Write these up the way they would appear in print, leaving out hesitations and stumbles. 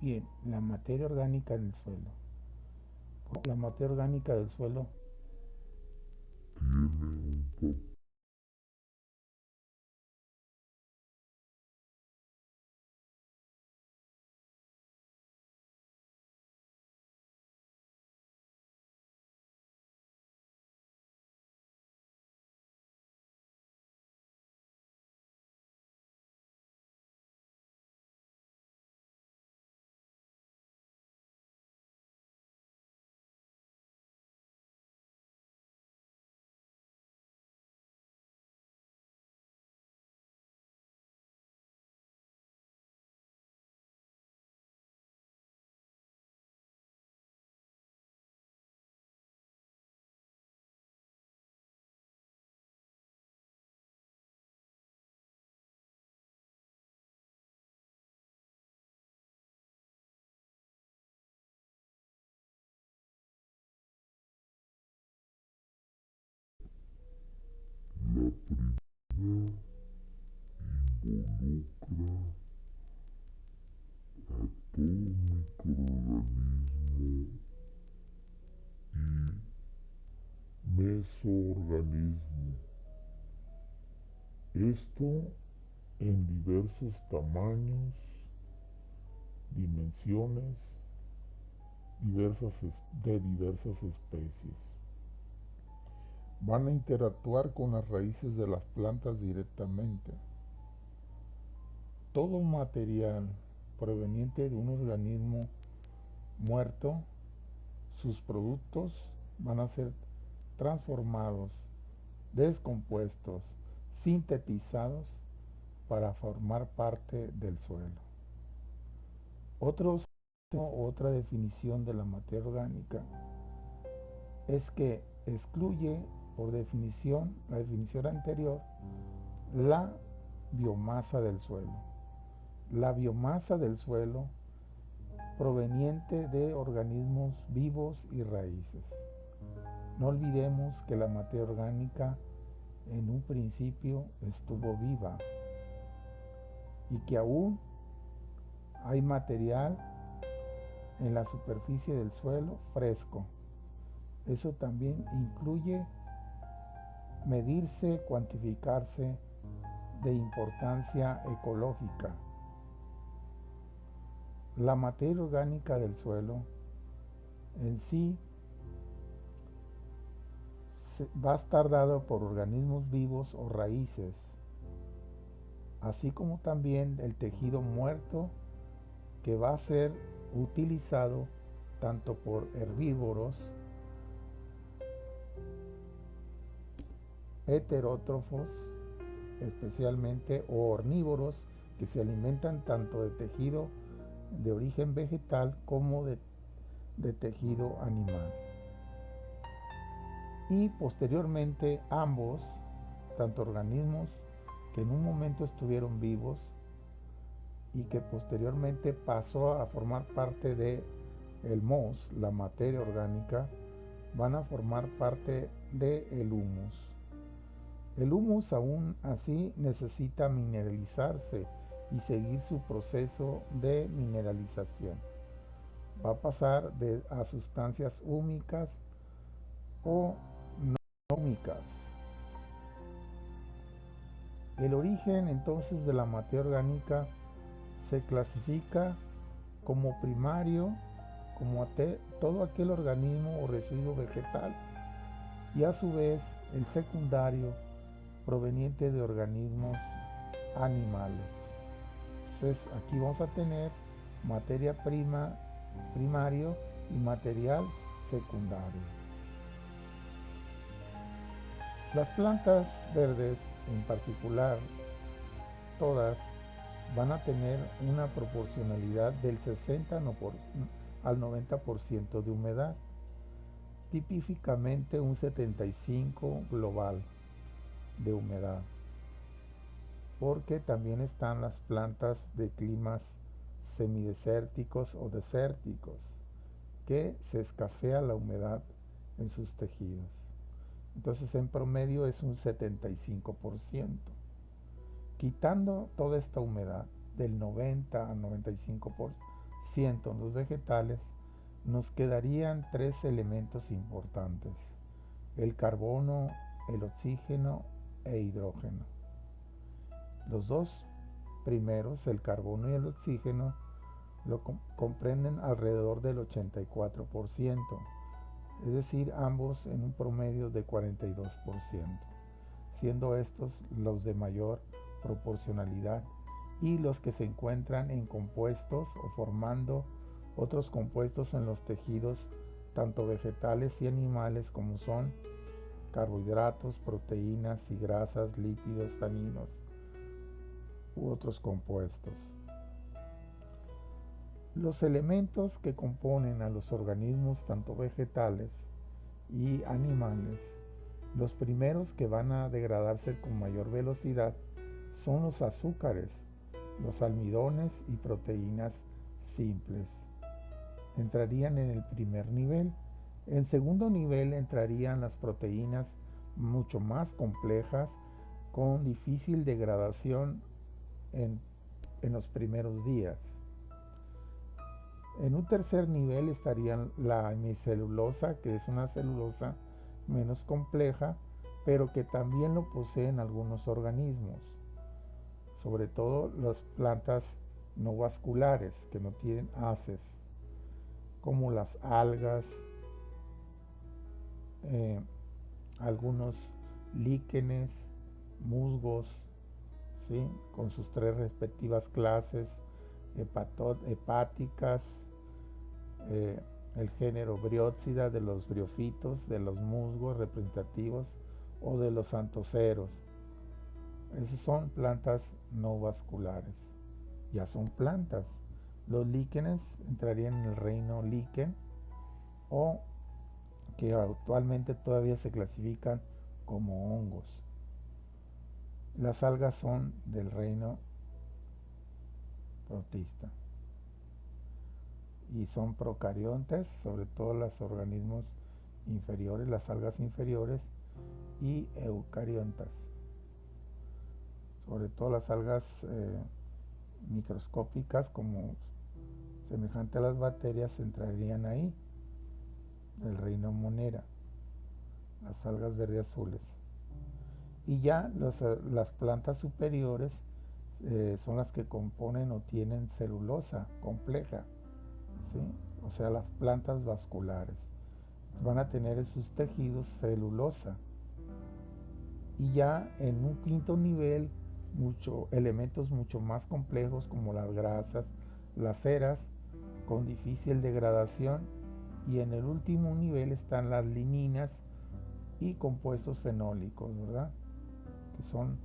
Bien, la materia orgánica del suelo. La materia orgánica del suelo tiene un papel la primera involucra a todo microorganismo y mesoorganismo. Esto en diversos tamaños, dimensiones, de diversas especies. Van a interactuar con las raíces de las plantas directamente. Todo material proveniente de un organismo muerto, sus productos van a ser transformados, descompuestos, sintetizados para formar parte del suelo. Otra definición de la materia orgánica es que excluye, por definición, la definición anterior, la biomasa del suelo. La biomasa del suelo proveniente de organismos vivos y raíces. No olvidemos que la materia orgánica en un principio estuvo viva y que aún hay material en la superficie del suelo fresco. Eso también incluye medirse, cuantificarse de importancia ecológica. La materia orgánica del suelo en sí va a estar dado por organismos vivos o raíces, así como también el tejido muerto que va a ser utilizado tanto por herbívoros, heterótrofos especialmente, o omnívoros que se alimentan tanto de tejido de origen vegetal como de tejido animal. Y posteriormente ambos, tanto organismos que en un momento estuvieron vivos y que posteriormente pasó a formar parte de el MOS, la materia orgánica, van a formar parte del humus. El humus aún así necesita mineralizarse y seguir su proceso de mineralización. Va a pasar a sustancias húmicas o no húmicas. El origen entonces de la materia orgánica se clasifica como primario, como todo aquel organismo o residuo vegetal, y a su vez el secundario proveniente de organismos animales. Entonces aquí vamos a tener materia prima primario y material secundario. Las plantas verdes en particular, todas van a tener una proporcionalidad del 60 al 90% de humedad, típicamente un 75 global de humedad, porque también están las plantas de climas semidesérticos o desérticos, que se escasea la humedad en sus tejidos. Entonces en promedio es un 75%. Quitando toda esta humedad del 90 al 95%, 100% en los vegetales, nos quedarían 3 elementos importantes: el carbono, el oxígeno e hidrógeno. Los dos primeros, el carbono y el oxígeno, lo comprenden alrededor del 84%, es decir, ambos en un promedio de 42%, siendo estos los de mayor proporcionalidad y los que se encuentran en compuestos o formando otros compuestos en los tejidos tanto vegetales y animales, como son carbohidratos, proteínas y grasas, lípidos, taninos u otros compuestos. Los elementos que componen a los organismos tanto vegetales y animales, los primeros que van a degradarse con mayor velocidad son los azúcares, los almidones y proteínas simples. Entrarían en el primer nivel. En segundo nivel entrarían las proteínas mucho más complejas con difícil degradación en los primeros días. En un tercer nivel estarían la hemicelulosa, que es una celulosa menos compleja, pero que también lo poseen algunos organismos, sobre todo las plantas no vasculares, que no tienen haces, como las algas, algunos líquenes, musgos, ¿sí?, con sus 3 respectivas clases hepáticas, el género Bryopsida de los briófitos, de los musgos representativos o de los anthoceros. Esas son plantas no vasculares, ya son plantas. Los líquenes entrarían en el reino líquen, o que actualmente todavía se clasifican como hongos. Las algas son del reino protista y son procariontes, sobre todo los organismos inferiores, las algas inferiores, y eucariontas, sobre todo las algas microscópicas, como semejante a las bacterias, entrarían ahí, del reino monera, las algas verde azules. Y ya las plantas superiores son las que componen o tienen celulosa compleja, ¿sí? O sea, las plantas vasculares van a tener en sus tejidos celulosa. Y ya en un quinto nivel, elementos mucho más complejos, como las grasas, las ceras, con difícil degradación. Y en el último nivel están las lininas y compuestos fenólicos, ¿verdad?, que son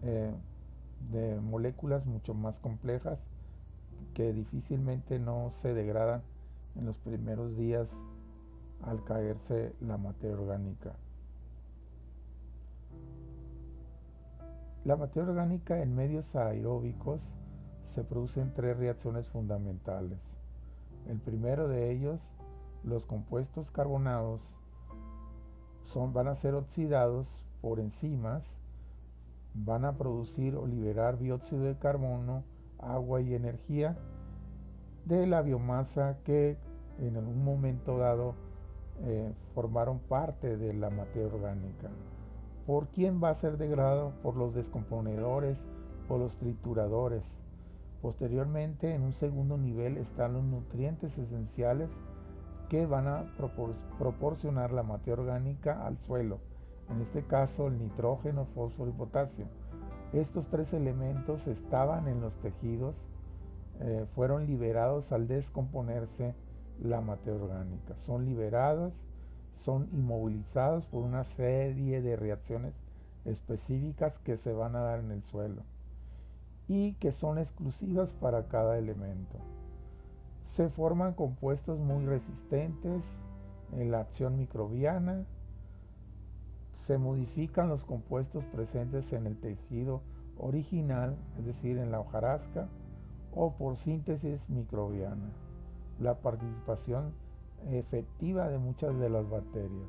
de moléculas mucho más complejas, que difícilmente no se degradan en los primeros días al caerse la materia orgánica. La materia orgánica en medios aeróbicos se producen 3 reacciones fundamentales. El primero de ellos, los compuestos carbonados van a ser oxidados por enzimas, van a producir o liberar dióxido de carbono, agua y energía de la biomasa que en algún momento dado formaron parte de la materia orgánica. ¿Por quién va a ser degradado? Por los descomponedores o los trituradores. Posteriormente, en un segundo nivel, están los nutrientes esenciales que van a proporcionar la materia orgánica al suelo. En este caso, el nitrógeno, fósforo y potasio. Estos 3 elementos estaban en los tejidos, fueron liberados al descomponerse la materia orgánica. Son liberados, son inmovilizados por una serie de reacciones específicas que se van a dar en el suelo y que son exclusivas para cada elemento. Se forman compuestos muy resistentes en la acción microbiana. Se modifican los compuestos presentes en el tejido original, es decir, en la hojarasca, o por síntesis microbiana, la participación efectiva de muchas de las bacterias.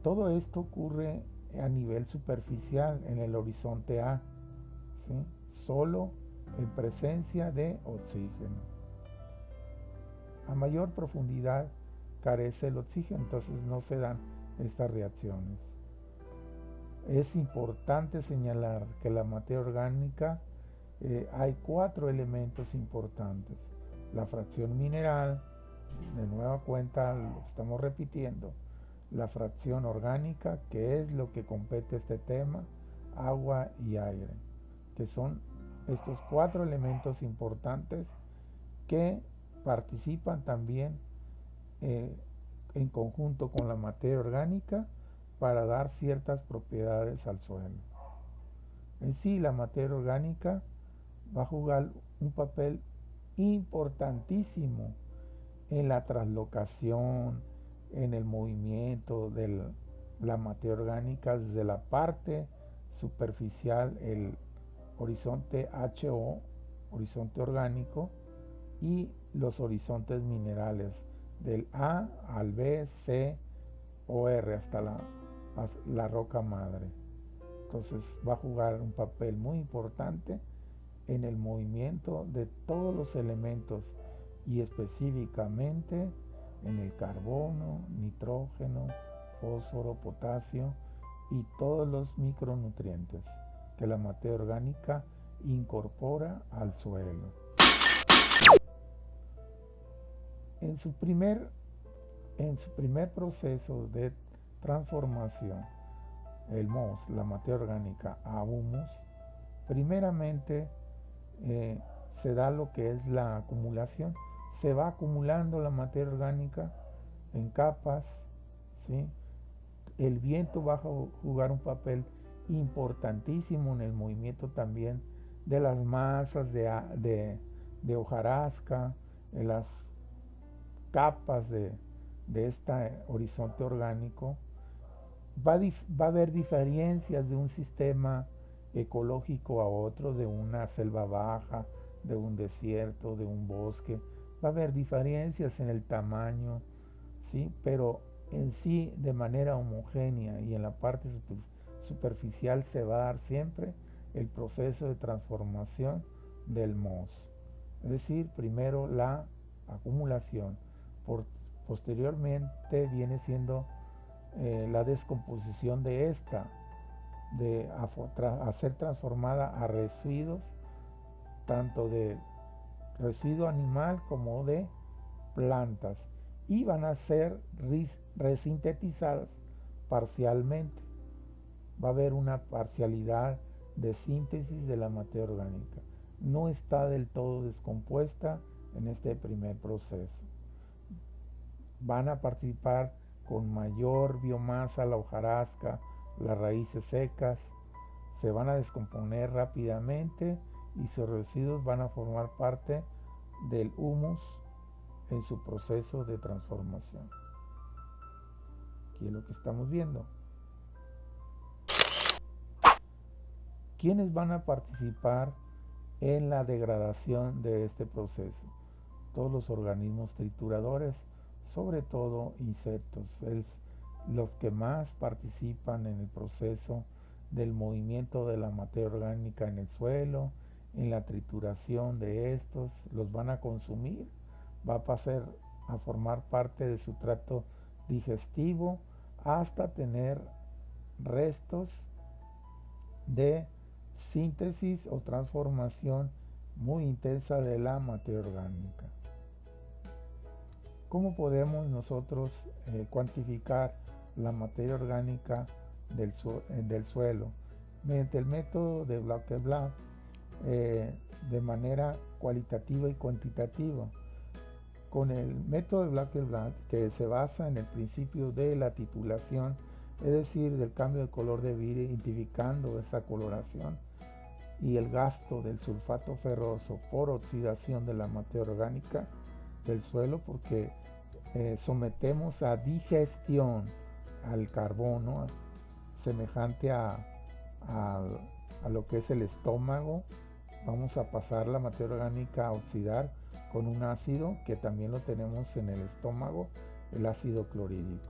Todo esto ocurre a nivel superficial, en el horizonte A, ¿sí?, solo en presencia de oxígeno. A mayor profundidad carece el oxígeno, entonces no se dan estas reacciones. Es importante señalar que la materia orgánica hay 4 elementos importantes. La fracción mineral, de nueva cuenta lo estamos repitiendo, la fracción orgánica, que es lo que compete este tema, agua y aire, que son estos 4 elementos importantes que participan también en conjunto con la materia orgánica para dar ciertas propiedades al suelo. En sí, la materia orgánica va a jugar un papel importantísimo en la translocación, en el movimiento de la materia orgánica desde la parte superficial, el horizonte HO, horizonte orgánico, y los horizontes minerales del A al B, C o R hasta la roca madre. Entonces va a jugar un papel muy importante en el movimiento de todos los elementos y específicamente en el carbono, nitrógeno, fósforo, potasio y todos los micronutrientes que la materia orgánica incorpora al suelo. En su primer proceso de transformación, el MOS, la materia orgánica, a humus, primeramente se da lo que es la acumulación. Se va acumulando la materia orgánica en capas, ¿sí? El viento va a jugar un papel importantísimo en el movimiento también de las masas de hojarasca, en las capas de este horizonte orgánico. Va a haber diferencias de un sistema ecológico a otro, de una selva baja, de un desierto, de un bosque. Va a haber diferencias en el tamaño, ¿sí? Pero en sí, de manera homogénea y en la parte superficial se va a dar siempre el proceso de transformación del MOS. Es decir, primero la acumulación, posteriormente viene siendo la descomposición de esta, a ser transformada a residuos, tanto de residuo animal como de plantas, y van a ser resintetizadas parcialmente. Va a haber una parcialidad de síntesis de la materia orgánica. No está del todo descompuesta en este primer proceso. Van a participar con mayor biomasa la hojarasca, las raíces secas, se van a descomponer rápidamente y sus residuos van a formar parte del humus en su proceso de transformación. Aquí es lo que estamos viendo. ¿Quiénes van a participar en la degradación de este proceso? Todos los organismos trituradores, sobre todo insectos, los que más participan en el proceso del movimiento de la materia orgánica en el suelo, en la trituración de estos, los van a consumir, va a pasar a formar parte de su tracto digestivo hasta tener restos de síntesis o transformación muy intensa de la materia orgánica. ¿Cómo podemos nosotros cuantificar la materia orgánica del suelo? Mediante el método de Black-Black, de manera cualitativa y cuantitativa. Con el método de Black-Black, que se basa en el principio de la titulación, es decir, del cambio de color de vidrio, identificando esa coloración, y el gasto del sulfato ferroso por oxidación de la materia orgánica del suelo, porque sometemos a digestión al carbono, semejante a lo que es el estómago. Vamos a pasar la materia orgánica a oxidar con un ácido que también lo tenemos en el estómago, el ácido clorhídrico,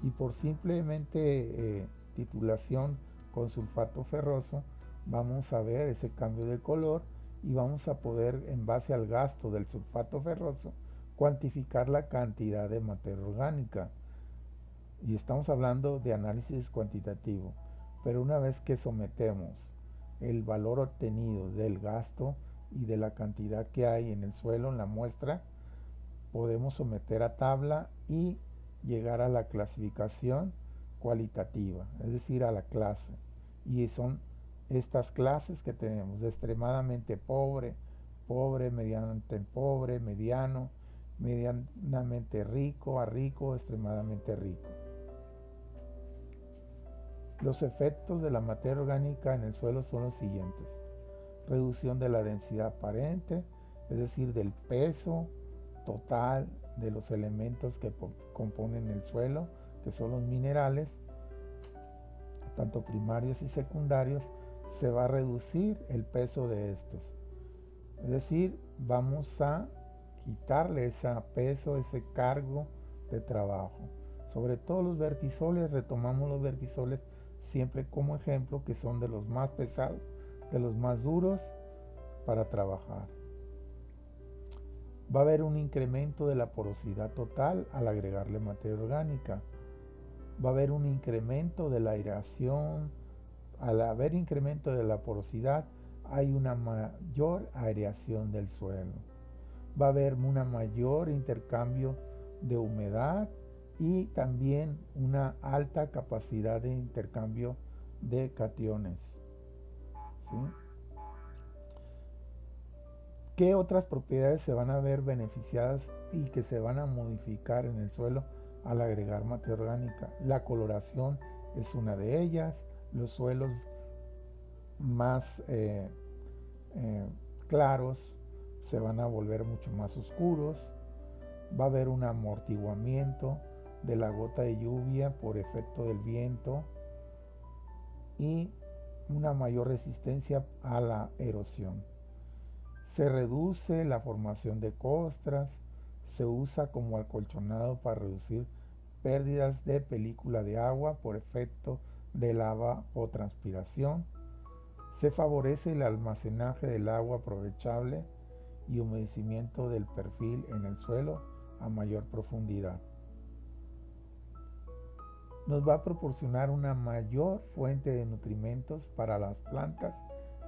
y por simplemente titulación con sulfato ferroso vamos a ver ese cambio de color y vamos a poder, en base al gasto del sulfato ferroso, cuantificar la cantidad de materia orgánica. Y estamos hablando de análisis cuantitativo, pero una vez que sometemos el valor obtenido del gasto y de la cantidad que hay en el suelo, en la muestra, podemos someter a tabla y llegar a la clasificación cualitativa, es decir, a la clase. Y son estas clases que tenemos: de extremadamente pobre, pobre, medianamente pobre, mediano, medianamente rico, a rico, extremadamente rico. Los efectos de la materia orgánica en el suelo son los siguientes: reducción de la densidad aparente, es decir, del peso total de los elementos que componen el suelo, que son los minerales, tanto primarios y secundarios. Se va a reducir el peso de estos, es decir, vamos a quitarle ese peso, ese cargo de trabajo. Sobre todo los vertisoles, retomamos los vertisoles siempre como ejemplo, que son de los más pesados, de los más duros para trabajar. Va a haber un incremento de la porosidad total al agregarle materia orgánica. Va a haber un incremento de la aireación. Al haber incremento de la porosidad, hay una mayor aireación del suelo. Va a haber un mayor intercambio de humedad y también una alta capacidad de intercambio de cationes. ¿Sí? ¿Qué otras propiedades se van a ver beneficiadas y que se van a modificar en el suelo al agregar materia orgánica? La coloración es una de ellas. Los suelos más claros se van a volver mucho más oscuros. Va a haber un amortiguamiento de la gota de lluvia por efecto del viento y una mayor resistencia a la erosión. Se reduce la formación de costras. Se usa como acolchonado para reducir pérdidas de película de agua por efecto de lava o transpiración. Se favorece el almacenaje del agua aprovechable y humedecimiento del perfil en el suelo a mayor profundidad. Nos va a proporcionar una mayor fuente de nutrimentos para las plantas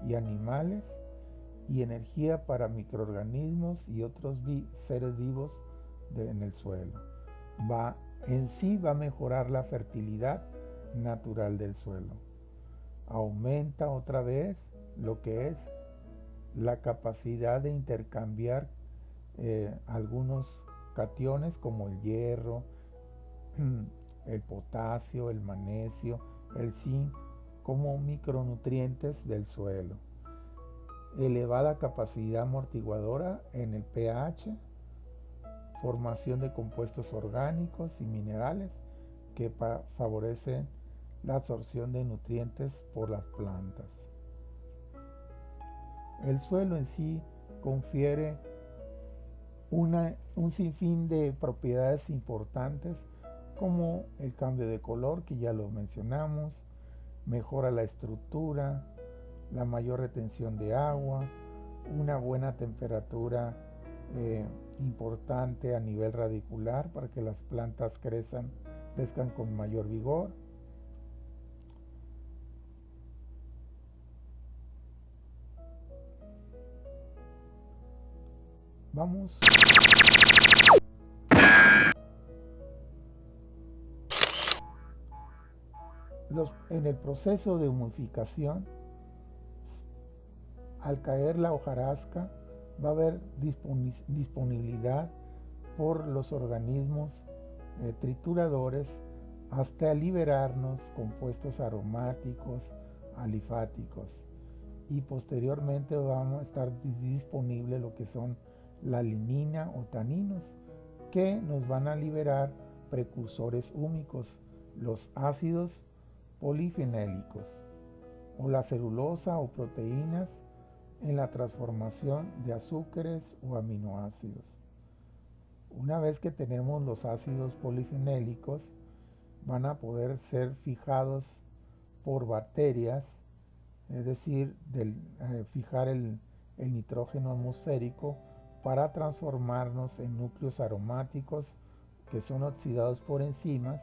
y animales y energía para microorganismos y otros seres vivos en el suelo. En sí va a mejorar la fertilidad natural del suelo. Aumenta otra vez lo que es la capacidad de intercambiar algunos cationes como el hierro, el potasio, el magnesio, el zinc, como micronutrientes del suelo. Elevada capacidad amortiguadora en el pH, formación de compuestos orgánicos y minerales que favorecen la absorción de nutrientes por las plantas. El suelo en sí confiere un sinfín de propiedades importantes, como el cambio de color, que ya lo mencionamos, mejora la estructura, la mayor retención de agua, una buena temperatura importante a nivel radicular para que las plantas crezcan con mayor vigor. Vamos. En el proceso de humificación, al caer la hojarasca, va a haber disponibilidad por los organismos trituradores hasta liberarnos compuestos aromáticos, alifáticos, y posteriormente vamos a estar disponible lo que son la lignina o taninos, que nos van a liberar precursores húmicos, los ácidos polifenélicos, o la celulosa o proteínas en la transformación de azúcares o aminoácidos. Una vez que tenemos los ácidos polifenélicos, van a poder ser fijados por bacterias, es decir, fijar el el nitrógeno atmosférico para transformarnos en núcleos aromáticos que son oxidados por enzimas,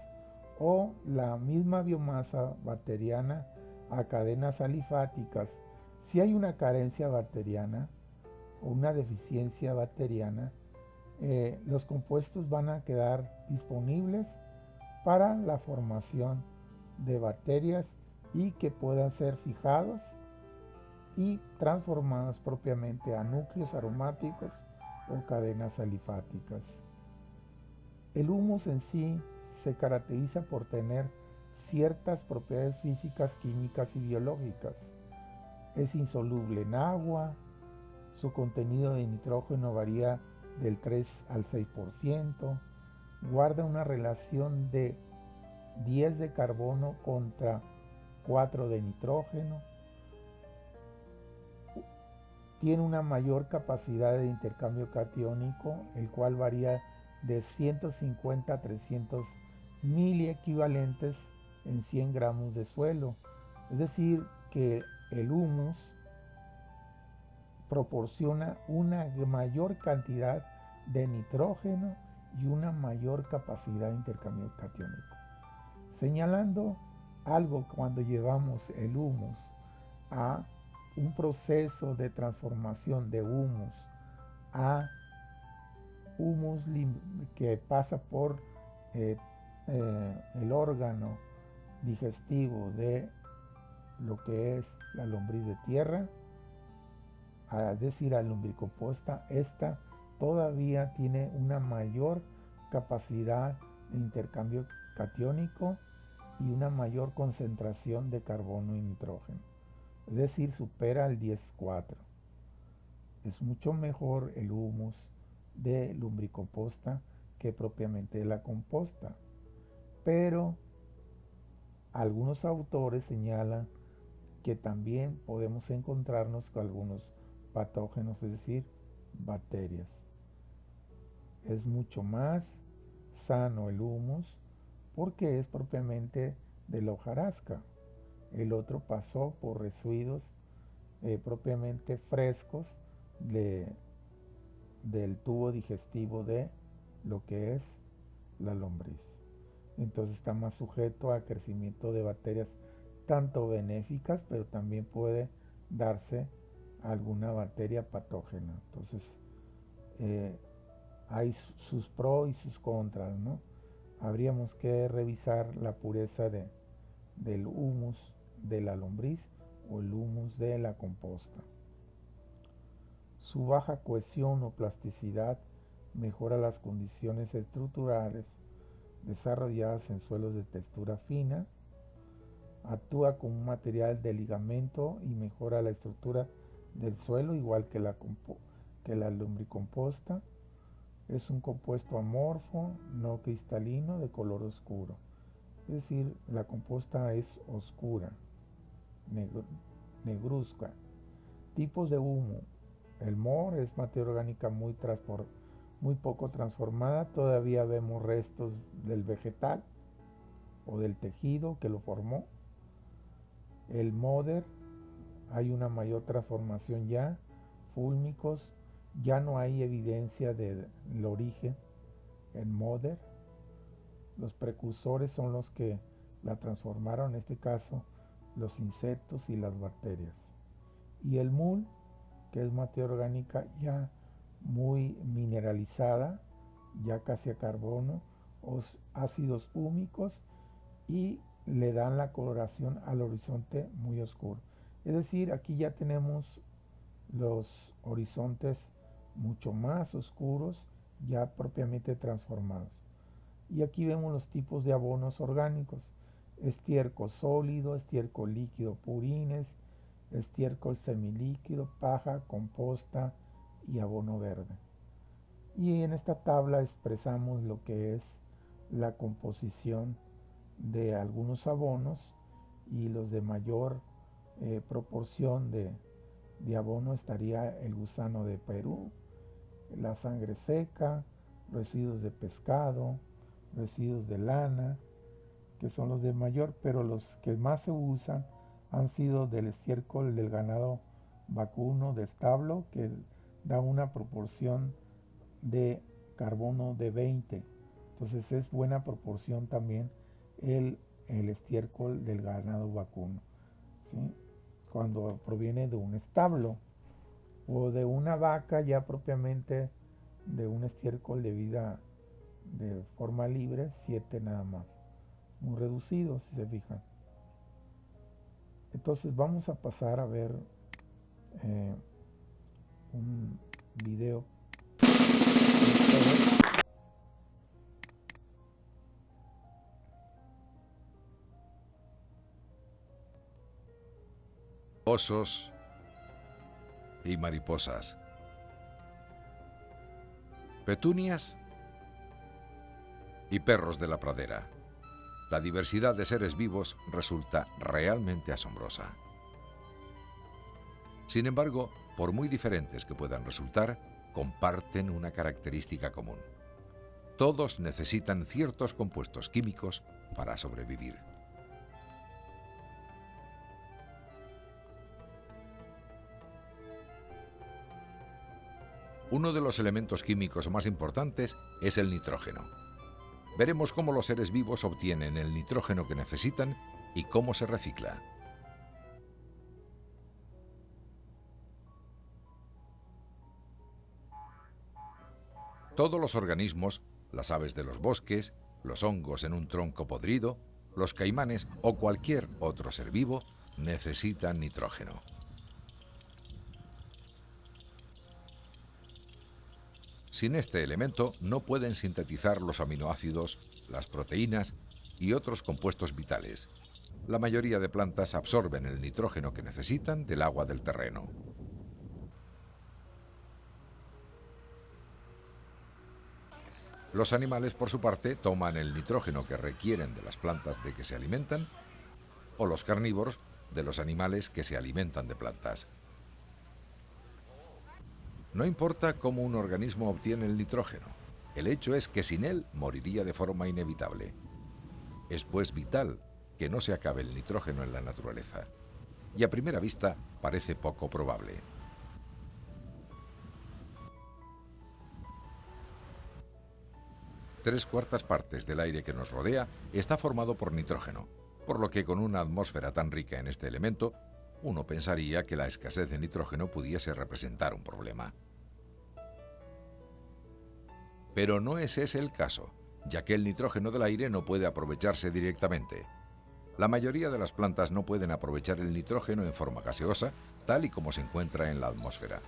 o la misma biomasa bacteriana a cadenas alifáticas. Si hay una carencia bacteriana o una deficiencia bacteriana, los compuestos van a quedar disponibles para la formación de bacterias y que puedan ser fijados y transformados propiamente a núcleos aromáticos o cadenas alifáticas. El humus en sí se caracteriza por tener ciertas propiedades físicas, químicas y biológicas. Es insoluble en agua, su contenido de nitrógeno varía del 3 al 6%, guarda una relación de 10 de carbono contra 4 de nitrógeno, tiene una mayor capacidad de intercambio catiónico, el cual varía de 150 a 300 miliequivalentes en 100 gramos de suelo. Es decir, que el humus proporciona una mayor cantidad de nitrógeno y una mayor capacidad de intercambio catiónico. Señalando algo cuando llevamos el humus a un proceso de transformación de humus a humus que pasa por el órgano digestivo de lo que es la lombriz de tierra, es decir, a la lombricomposta, esta todavía tiene una mayor capacidad de intercambio catiónico y una mayor concentración de carbono y nitrógeno. Es decir, supera el 10,4. Es mucho mejor el humus de lombricomposta que propiamente de la composta. Pero algunos autores señalan que también podemos encontrarnos con algunos patógenos, es decir, bacterias. Es mucho más sano el humus porque es propiamente de la hojarasca. El otro pasó por residuos propiamente frescos del tubo digestivo de lo que es la lombriz. Entonces está más sujeto a crecimiento de bacterias tanto benéficas, pero también puede darse alguna bacteria patógena. Entonces hay sus pros y sus contras, ¿no? Habríamos que revisar la pureza del humus de la lombriz o el humus de la composta. Su baja cohesión o plasticidad mejora las condiciones estructurales desarrolladas en suelos de textura fina, actúa como un material de ligamento y mejora la estructura del suelo, igual que la lombricomposta. Es un compuesto amorfo, no cristalino, de color oscuro. Es decir, la composta es oscura, negruzca. Tipos de humo. El moho es materia orgánica muy poco transformada. Todavía vemos restos del vegetal o del tejido que lo formó. El moder, hay una mayor transformación ya. Fúlmicos, ya no hay evidencia del origen en moder. Los precursores son los que la transformaron, en este caso los insectos y las bacterias. Y el mul, que es materia orgánica ya muy mineralizada, ya casi a carbono, ácidos húmicos, y le dan la coloración al horizonte muy oscuro. Es decir, aquí ya tenemos los horizontes mucho más oscuros, ya propiamente transformados. Y aquí vemos los tipos de abonos orgánicos: estiércol sólido, estiércol líquido, purines, estiércol semilíquido, paja, composta y abono verde. Y en esta tabla expresamos lo que es la composición de algunos abonos, y los de mayor proporción de abono estaría el gusano de Perú, la sangre seca, residuos de pescado, residuos de lana, que son los de mayor, pero los que más se usan han sido del estiércol del ganado vacuno de establo que da una proporción de carbono de 20. Entonces es buena proporción también el estiércol del ganado vacuno, ¿sí? Cuando proviene de un establo o de una vaca ya propiamente de un estiércol de vida de forma libre, 7 nada más, muy reducido si se fijan. Entonces vamos a pasar a ver un video. Osos y mariposas, petunias y perros de la pradera. La diversidad de seres vivos resulta realmente asombrosa. Sin embargo, por muy diferentes que puedan resultar, comparten una característica común. Todos necesitan ciertos compuestos químicos para sobrevivir. Uno de los elementos químicos más importantes es el nitrógeno. Veremos cómo los seres vivos obtienen el nitrógeno que necesitan y cómo se recicla. Todos los organismos, las aves de los bosques, los hongos en un tronco podrido, los caimanes o cualquier otro ser vivo, necesitan nitrógeno. Sin este elemento no pueden sintetizar los aminoácidos, las proteínas y otros compuestos vitales. La mayoría de plantas absorben el nitrógeno que necesitan del agua del terreno. Los animales, por su parte, toman el nitrógeno que requieren de las plantas de que se alimentan, o los carnívoros de los animales que se alimentan de plantas. No importa cómo un organismo obtiene el nitrógeno, el hecho es que sin él moriría de forma inevitable. Es pues vital que no se acabe el nitrógeno en la naturaleza, y a primera vista parece poco probable. Tres cuartas partes del aire que nos rodea está formado por nitrógeno, por lo que con una atmósfera tan rica en este elemento, uno pensaría que la escasez de nitrógeno pudiese representar un problema. Pero no es ese el caso, ya que el nitrógeno del aire no puede aprovecharse directamente. La mayoría de las plantas no pueden aprovechar el nitrógeno en forma gaseosa, tal y como se encuentra en la atmósfera.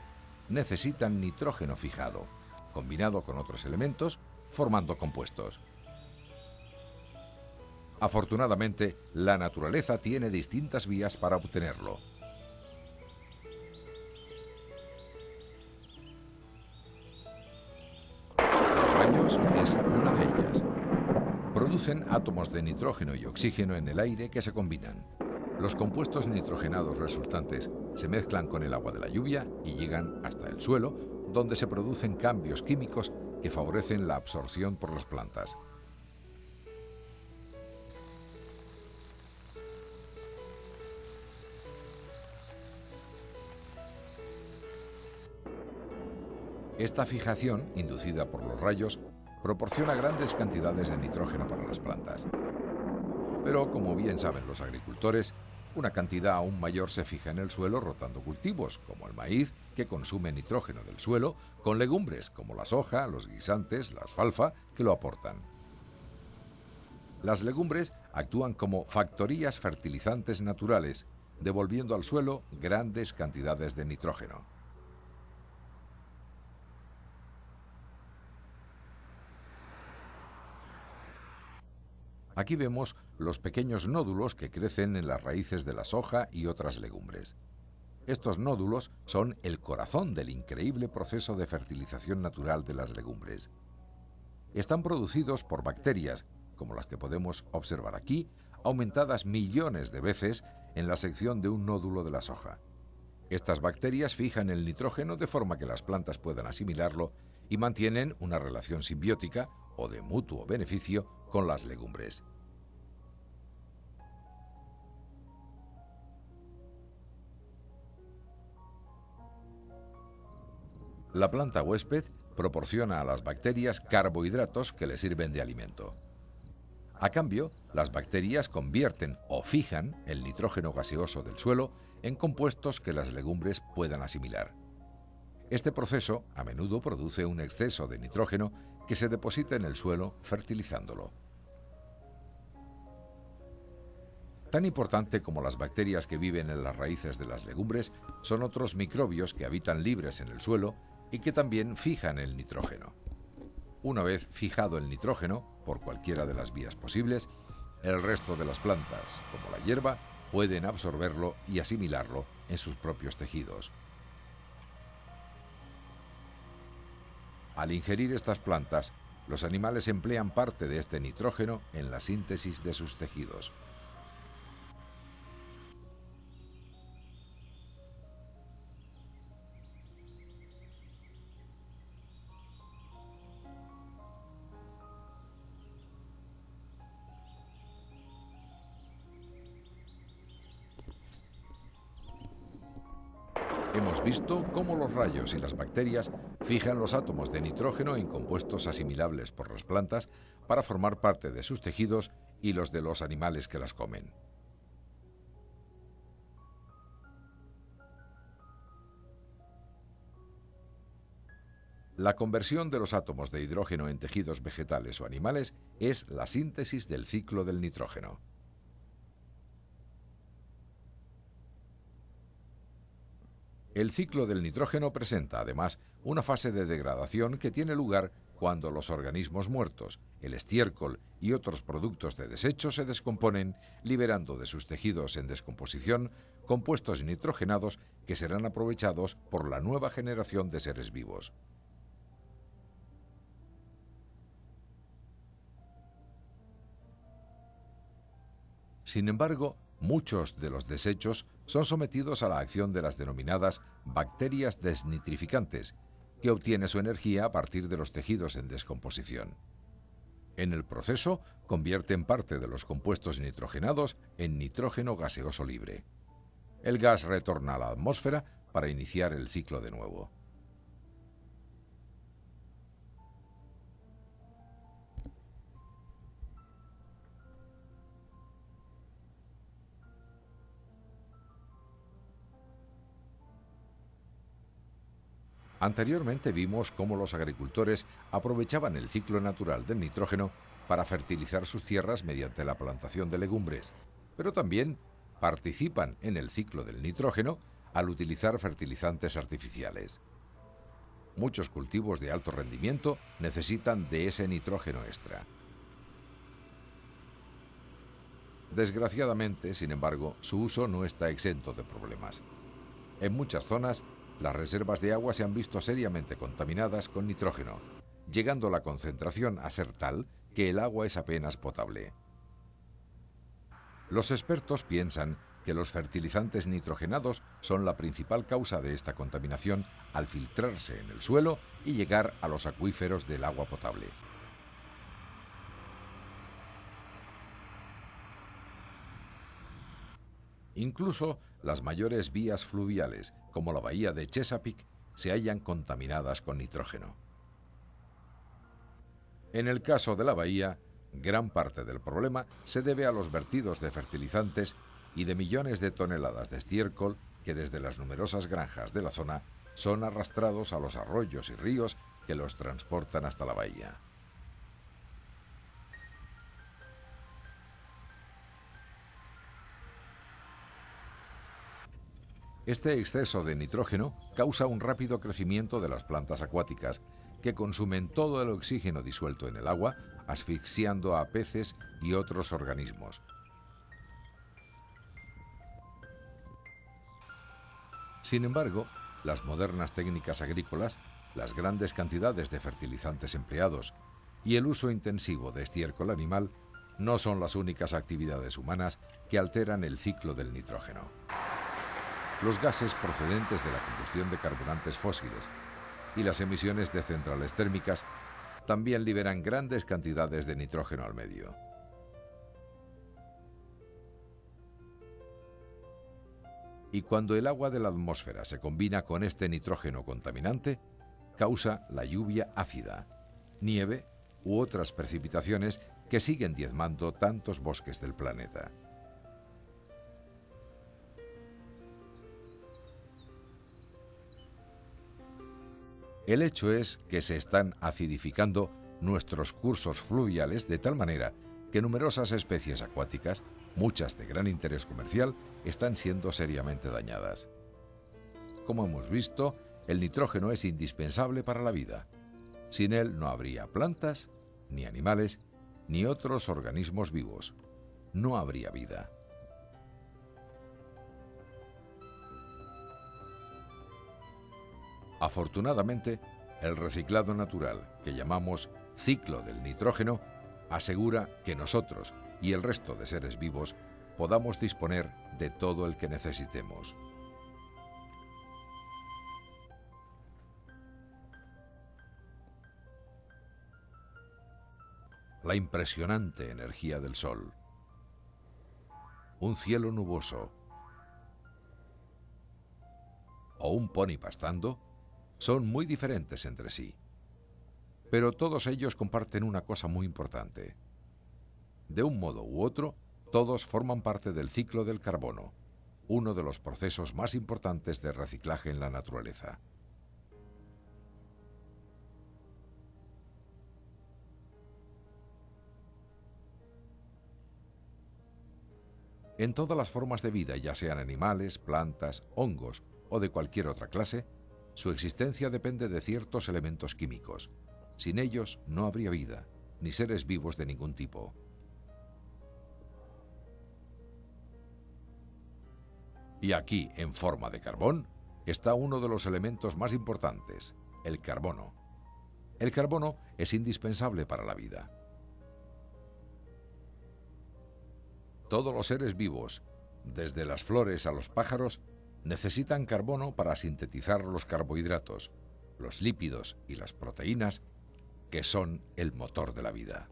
Necesitan nitrógeno fijado, combinado con otros elementos, formando compuestos. Afortunadamente, la naturaleza tiene distintas vías para obtenerlo. Los rayos es una de ellas. Producen átomos de nitrógeno y oxígeno en el aire que se combinan. Los compuestos nitrogenados resultantes se mezclan con el agua de la lluvia y llegan hasta el suelo, donde se producen cambios químicos que favorecen la absorción por las plantas. Esta fijación, inducida por los rayos, proporciona grandes cantidades de nitrógeno para las plantas. Pero, como bien saben los agricultores, una cantidad aún mayor se fija en el suelo rotando cultivos, como el maíz, que consume nitrógeno del suelo, con legumbres como la soja, los guisantes, la alfalfa, que lo aportan. Las legumbres actúan como factorías fertilizantes naturales, devolviendo al suelo grandes cantidades de nitrógeno. Aquí vemos los pequeños nódulos que crecen en las raíces de la soja y otras legumbres. Estos nódulos son el corazón del increíble proceso de fertilización natural de las legumbres. Están producidos por bacterias, como las que podemos observar aquí, aumentadas millones de veces en la sección de un nódulo de la soja. Estas bacterias fijan el nitrógeno de forma que las plantas puedan asimilarlo y mantienen una relación simbiótica o de mutuo beneficio con las legumbres. La planta huésped proporciona a las bacterias carbohidratos que le sirven de alimento. A cambio, las bacterias convierten o fijan el nitrógeno gaseoso del suelo en compuestos que las legumbres puedan asimilar. Este proceso a menudo produce un exceso de nitrógeno que se deposita en el suelo fertilizándolo. Tan importante como las bacterias que viven en las raíces de las legumbres son otros microbios que habitan libres en el suelo y que también fijan el nitrógeno. Una vez fijado el nitrógeno, por cualquiera de las vías posibles, el resto de las plantas, como la hierba, pueden absorberlo y asimilarlo en sus propios tejidos. Al ingerir estas plantas, los animales emplean parte de este nitrógeno en la síntesis de sus tejidos. Hemos visto cómo los rayos y las bacterias fijan los átomos de nitrógeno en compuestos asimilables por las plantas para formar parte de sus tejidos y los de los animales que las comen. La conversión de los átomos de hidrógeno en tejidos vegetales o animales es la síntesis del ciclo del nitrógeno. El ciclo del nitrógeno presenta, además, una fase de degradación que tiene lugar cuando los organismos muertos, el estiércol y otros productos de desecho se descomponen, liberando de sus tejidos en descomposición compuestos nitrogenados que serán aprovechados por la nueva generación de seres vivos. Sin embargo, muchos de los desechos son sometidos a la acción de las denominadas bacterias desnitrificantes, que obtiene su energía a partir de los tejidos en descomposición. En el proceso, convierten parte de los compuestos nitrogenados en nitrógeno gaseoso libre. El gas retorna a la atmósfera para iniciar el ciclo de nuevo. Anteriormente vimos cómo los agricultores aprovechaban el ciclo natural del nitrógeno para fertilizar sus tierras mediante la plantación de legumbres, pero también participan en el ciclo del nitrógeno al utilizar fertilizantes artificiales. Muchos cultivos de alto rendimiento necesitan de ese nitrógeno extra. Desgraciadamente, sin embargo, su uso no está exento de problemas. En muchas zonas, las reservas de agua se han visto seriamente contaminadas con nitrógeno, llegando la concentración a ser tal que el agua es apenas potable. Los expertos piensan que los fertilizantes nitrogenados son la principal causa de esta contaminación al filtrarse en el suelo y llegar a los acuíferos del agua potable. Incluso las mayores vías fluviales, como la bahía de Chesapeake, se hallan contaminadas con nitrógeno. En el caso de la bahía, gran parte del problema se debe a los vertidos de fertilizantes y de millones de toneladas de estiércol que desde las numerosas granjas de la zona son arrastrados a los arroyos y ríos que los transportan hasta la bahía. Este exceso de nitrógeno causa un rápido crecimiento de las plantas acuáticas, que consumen todo el oxígeno disuelto en el agua, asfixiando a peces y otros organismos. Sin embargo, las modernas técnicas agrícolas, las grandes cantidades de fertilizantes empleados y el uso intensivo de estiércol animal no son las únicas actividades humanas que alteran el ciclo del nitrógeno. Los gases procedentes de la combustión de carburantes fósiles y las emisiones de centrales térmicas también liberan grandes cantidades de nitrógeno al medio. Y cuando el agua de la atmósfera se combina con este nitrógeno contaminante, causa la lluvia ácida, nieve u otras precipitaciones que siguen diezmando tantos bosques del planeta. El hecho es que se están acidificando nuestros cursos fluviales de tal manera que numerosas especies acuáticas, muchas de gran interés comercial, están siendo seriamente dañadas. Como hemos visto, el nitrógeno es indispensable para la vida. Sin él no habría plantas, ni animales, ni otros organismos vivos. No habría vida. Afortunadamente, el reciclado natural, que llamamos ciclo del nitrógeno, asegura que nosotros y el resto de seres vivos podamos disponer de todo el que necesitemos. La impresionante energía del sol, un cielo nuboso o un pony pastando son muy diferentes entre sí. Pero todos ellos comparten una cosa muy importante. De un modo u otro, todos forman parte del ciclo del carbono, uno de los procesos más importantes de reciclaje en la naturaleza. En todas las formas de vida, ya sean animales, plantas, hongos o de cualquier otra clase, su existencia depende de ciertos elementos químicos. Sin ellos no habría vida, ni seres vivos de ningún tipo. Y aquí, en forma de carbón, está uno de los elementos más importantes, el carbono. El carbono es indispensable para la vida. Todos los seres vivos, desde las flores a los pájaros, necesitan carbono para sintetizar los carbohidratos, los lípidos y las proteínas, que son el motor de la vida.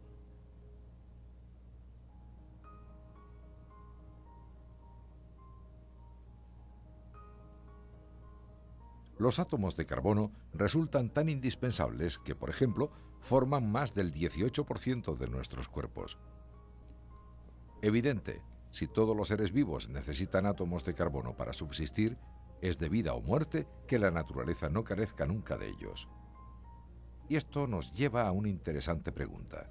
Los átomos de carbono resultan tan indispensables que, por ejemplo, forman más del 18% de nuestros cuerpos. Evidente, si todos los seres vivos necesitan átomos de carbono para subsistir, es de vida o muerte que la naturaleza no carezca nunca de ellos. Y esto nos lleva a una interesante pregunta.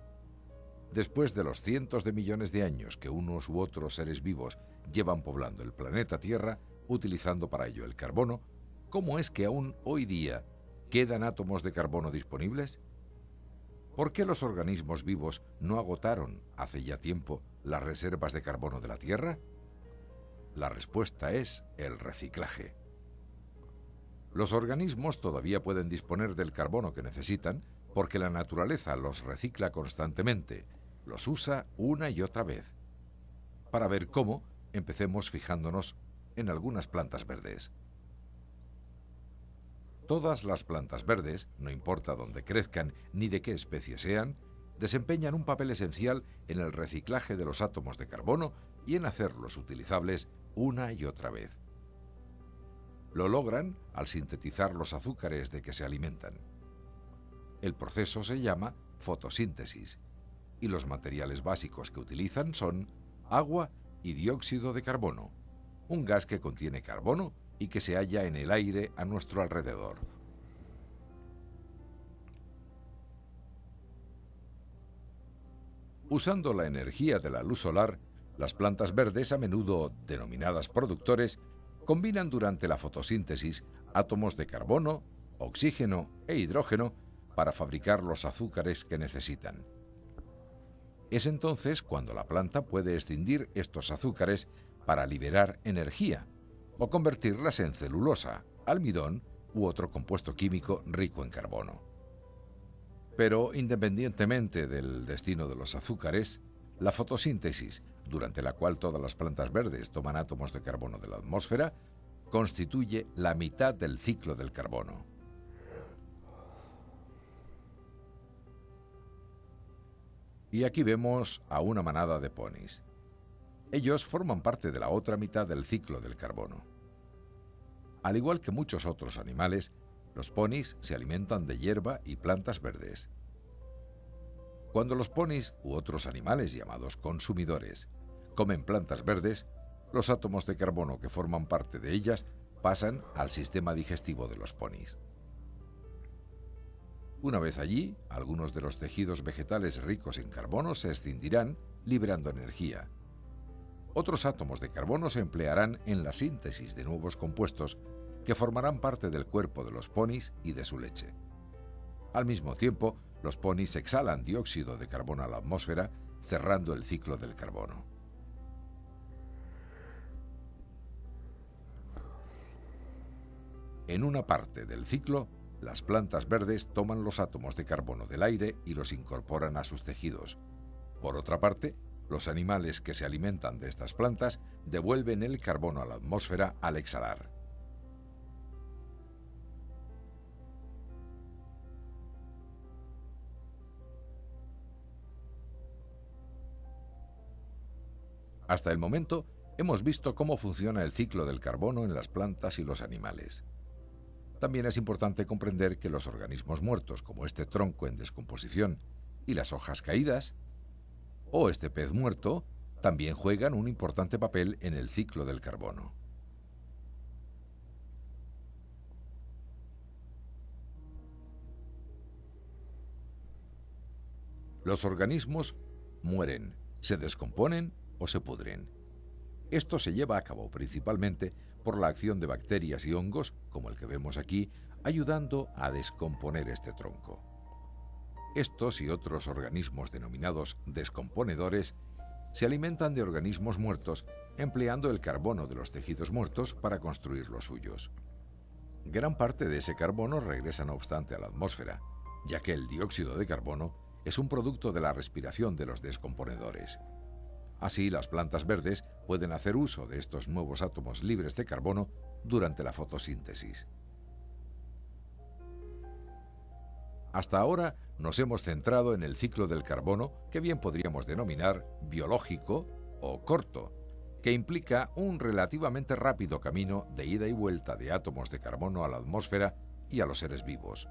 Después de los cientos de millones de años que unos u otros seres vivos llevan poblando el planeta Tierra, utilizando para ello el carbono, ¿cómo es que aún hoy día quedan átomos de carbono disponibles? ¿Por qué los organismos vivos no agotaron, hace ya tiempo, las reservas de carbono de la Tierra? La respuesta es el reciclaje. Los organismos todavía pueden disponer del carbono que necesitan porque la naturaleza los recicla constantemente, los usa una y otra vez. Para ver cómo, empecemos fijándonos en algunas plantas verdes. Todas las plantas verdes, no importa dónde crezcan ni de qué especie sean, desempeñan un papel esencial en el reciclaje de los átomos de carbono y en hacerlos utilizables una y otra vez. Lo logran al sintetizar los azúcares de que se alimentan. El proceso se llama fotosíntesis y los materiales básicos que utilizan son agua y dióxido de carbono, un gas que contiene carbono y que se halla en el aire a nuestro alrededor. Usando la energía de la luz solar, las plantas verdes, a menudo denominadas productores, combinan durante la fotosíntesis átomos de carbono, oxígeno e hidrógeno para fabricar los azúcares que necesitan. Es entonces cuando la planta puede escindir estos azúcares para liberar energía o convertirlas en celulosa, almidón u otro compuesto químico rico en carbono. Pero independientemente del destino de los azúcares, la fotosíntesis, durante la cual todas las plantas verdes toman átomos de carbono de la atmósfera, constituye la mitad del ciclo del carbono. Y aquí vemos a una manada de ponis. Ellos forman parte de la otra mitad del ciclo del carbono. Al igual que muchos otros animales, Los ponis se alimentan de hierba y plantas verdes. Cuando los ponis u otros animales llamados consumidores comen plantas verdes, los átomos de carbono que forman parte de ellas pasan al sistema digestivo de los ponis. Una vez allí, algunos de los tejidos vegetales ricos en carbono se escindirán, liberando energía. Otros átomos de carbono se emplearán en la síntesis de nuevos compuestos que formarán parte del cuerpo de los ponis y de su leche. Al mismo tiempo, los ponis exhalan dióxido de carbono a la atmósfera, cerrando el ciclo del carbono. En una parte del ciclo, las plantas verdes toman los átomos de carbono del aire y los incorporan a sus tejidos. Por otra parte, los animales que se alimentan de estas plantas devuelven el carbono a la atmósfera al exhalar. Hasta el momento, hemos visto cómo funciona el ciclo del carbono en las plantas y los animales. También es importante comprender que los organismos muertos, como este tronco en descomposición y las hojas caídas, o este pez muerto, también juegan un importante papel en el ciclo del carbono. Los organismos mueren, se descomponen o se pudren. Esto se lleva a cabo principalmente por la acción de bacterias y hongos, como el que vemos aquí, ayudando a descomponer este tronco. Estos y otros organismos denominados descomponedores se alimentan de organismos muertos, empleando el carbono de los tejidos muertos para construir los suyos. Gran parte de ese carbono regresa no obstante a la atmósfera, ya que el dióxido de carbono es un producto de la respiración de los descomponedores. Así, las plantas verdes pueden hacer uso de estos nuevos átomos libres de carbono durante la fotosíntesis. Hasta ahora nos hemos centrado en el ciclo del carbono, que bien podríamos denominar biológico o corto, que implica un relativamente rápido camino de ida y vuelta de átomos de carbono a la atmósfera y a los seres vivos.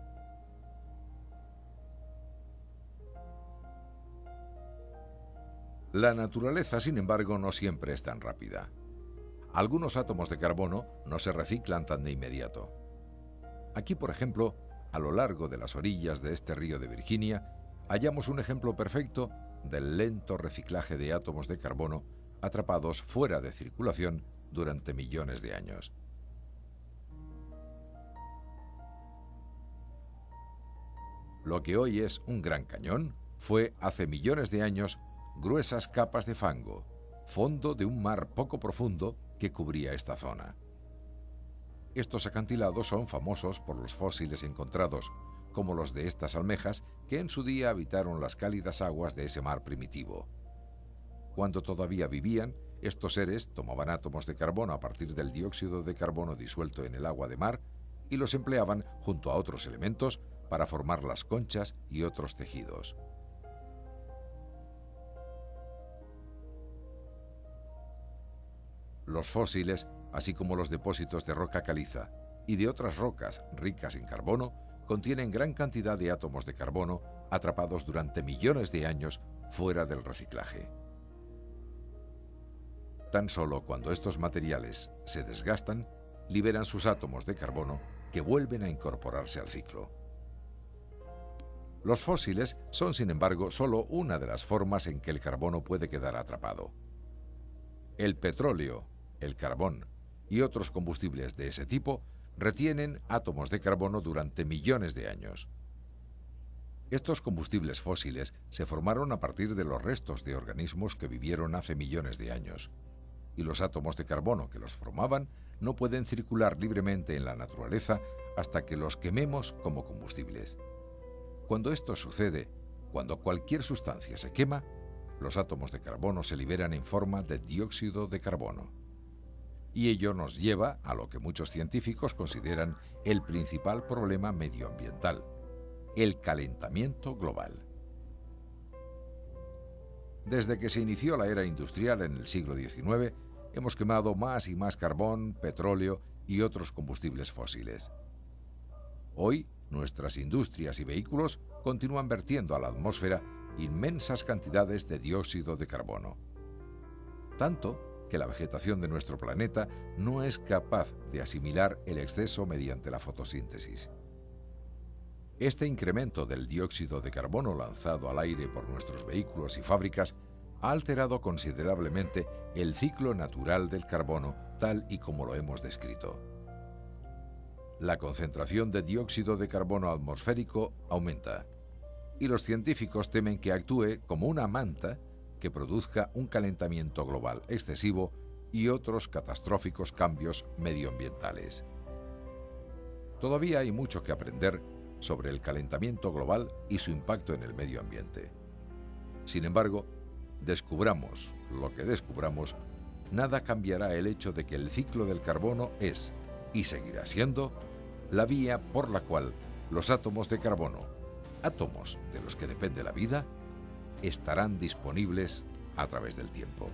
La naturaleza, sin embargo, no siempre es tan rápida. Algunos átomos de carbono no se reciclan tan de inmediato. Aquí, por ejemplo, a lo largo de las orillas de este río de Virginia, hallamos un ejemplo perfecto del lento reciclaje de átomos de carbono atrapados fuera de circulación durante millones de años. Lo que hoy es un gran cañón fue, hace millones de años, gruesas capas de fango, fondo de un mar poco profundo que cubría esta zona. Estos acantilados son famosos por los fósiles encontrados, como los de estas almejas que en su día habitaron las cálidas aguas de ese mar primitivo. Cuando todavía vivían, estos seres tomaban átomos de carbono a partir del dióxido de carbono disuelto en el agua de mar y los empleaban junto a otros elementos para formar las conchas y otros tejidos. Los fósiles, así como los depósitos de roca caliza y de otras rocas ricas en carbono, contienen gran cantidad de átomos de carbono atrapados durante millones de años fuera del reciclaje. Tan solo cuando estos materiales se desgastan, liberan sus átomos de carbono que vuelven a incorporarse al ciclo. Los fósiles son, sin embargo, solo una de las formas en que el carbono puede quedar atrapado. El petróleo, el carbón y otros combustibles de ese tipo retienen átomos de carbono durante millones de años. Estos combustibles fósiles se formaron a partir de los restos de organismos que vivieron hace millones de años, y los átomos de carbono que los formaban no pueden circular libremente en la naturaleza hasta que los quememos como combustibles. Cuando esto sucede, cuando cualquier sustancia se quema, los átomos de carbono se liberan en forma de dióxido de carbono. Y ello nos lleva a lo que muchos científicos consideran el principal problema medioambiental, el calentamiento global. Desde que se inició la era industrial en el siglo XIX, hemos quemado más y más carbón, petróleo y otros combustibles fósiles. Hoy, nuestras industrias y vehículos continúan vertiendo a la atmósfera inmensas cantidades de dióxido de carbono. Tanto que la vegetación de nuestro planeta no es capaz de asimilar el exceso mediante la fotosíntesis. Este incremento del dióxido de carbono lanzado al aire por nuestros vehículos y fábricas ha alterado considerablemente el ciclo natural del carbono tal y como lo hemos descrito. La concentración de dióxido de carbono atmosférico aumenta y los científicos temen que actúe como una manta que produzca un calentamiento global excesivo y otros catastróficos cambios medioambientales. Todavía hay mucho que aprender sobre el calentamiento global y su impacto en el medio ambiente. Sin embargo, descubramos lo que descubramos, nada cambiará el hecho de que el ciclo del carbono es, y seguirá siendo, la vía por la cual los átomos de carbono, átomos de los que depende la vida, estarán disponibles a través del tiempo.